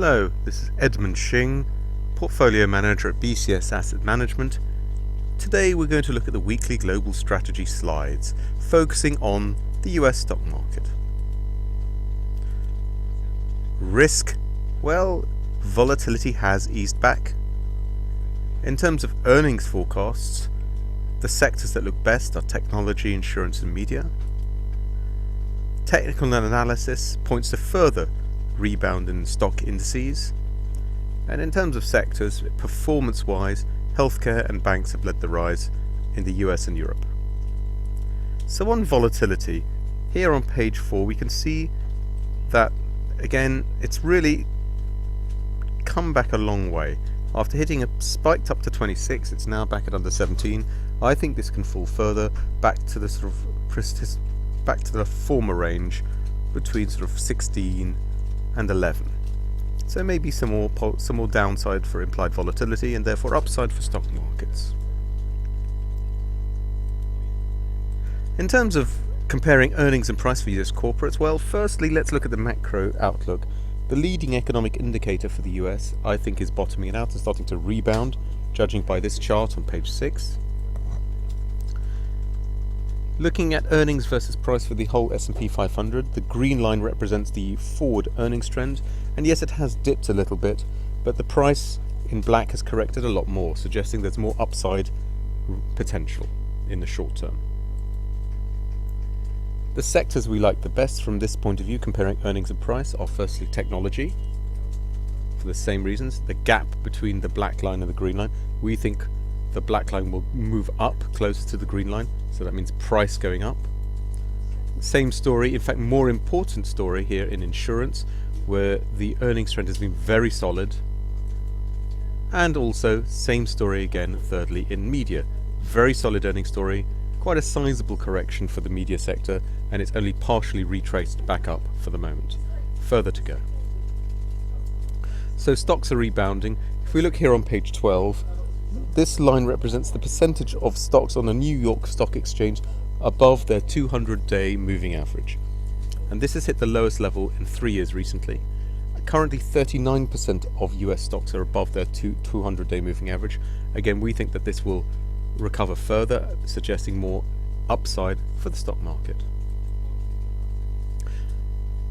Hello, this is eshing1, Portfolio Manager at BCS Asset Management. Today we're going to look at the weekly global strategy slides, focusing on the US stock market. Risk, well, volatility has eased back. In terms of earnings forecasts, the sectors that look best are technology, insurance and media. Technical analysis points to further rebound in stock indices. And in terms of sectors, performance-wise, healthcare and banks have led the rise in the US and Europe. So on volatility, here on page 4 we can see that again it's really come back a long way. After hitting a spiked up to 26, it's now back at under 17. I think this can fall further back to the back to the former range between sort of 16 and 11. So maybe some more downside for implied volatility and therefore upside for stock markets. In terms of comparing earnings and price for US corporates, well, firstly let's look at the macro outlook. The leading economic indicator for the US, I think, is bottoming out and starting to rebound, judging by this chart on page 6. Looking at earnings versus price for the whole S&P 500, the green line represents the forward earnings trend, and yes, it has dipped a little bit, but the price in black has corrected a lot more, suggesting there's more upside potential in the short term. The sectors we like the best from this point of view, comparing earnings and price, are firstly technology, for the same reasons. The gap between the black line and the green line, we think the black line will move up closer to the green line, so that means price going up. Same story, in fact more important story here in insurance, where the earnings trend has been very solid, and also same story again thirdly in media. Very solid earnings story, quite a sizable correction for the media sector, and it's only partially retraced back up for the moment. Further to go. So stocks are rebounding. If we look here on page 12, this line represents the percentage of stocks on the New York Stock Exchange above their 200-day moving average. And this has hit the lowest level in 3 years recently. Currently 39% of US stocks are above their 200-day moving average. Again, we think that this will recover further, suggesting more upside for the stock market.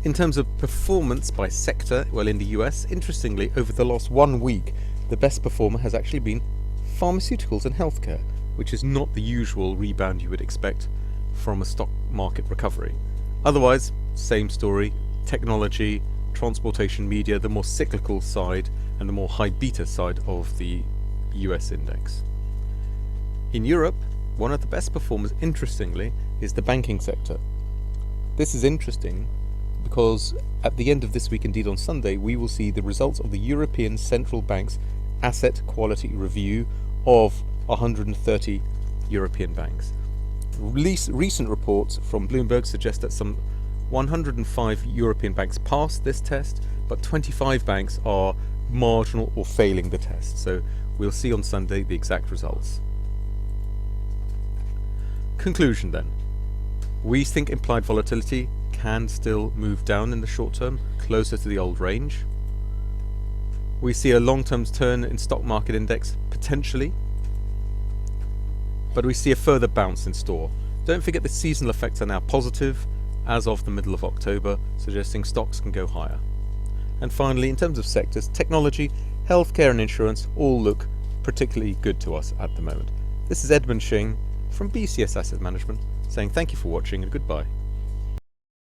In terms of performance by sector, well, in the US, interestingly, over the last 1 week, the best performer has actually been pharmaceuticals and healthcare, which is not the usual rebound you would expect from a stock market recovery. Otherwise, same story, technology, transportation, media, the more cyclical side and the more high beta side of the US index. In Europe, one of the best performers, interestingly, is the banking sector. This is interesting because at the end of this week, indeed on Sunday, we will see the results of the European Central Bank's asset quality review of 130 European banks. Recent reports from Bloomberg suggest that some 105 European banks passed this test, but 25 banks are marginal or failing the test. So we'll see on Sunday the exact results. Conclusion then. We think implied volatility can still move down in the short term, closer to the old range. We see a long-term turn in stock market index, potentially, but we see a further bounce in store. Don't forget the seasonal effects are now positive as of the middle of October, suggesting stocks can go higher. And finally, in terms of sectors, technology, healthcare and insurance all look particularly good to us at the moment. This is eshing1 from BCS Asset Management saying thank you for watching and goodbye.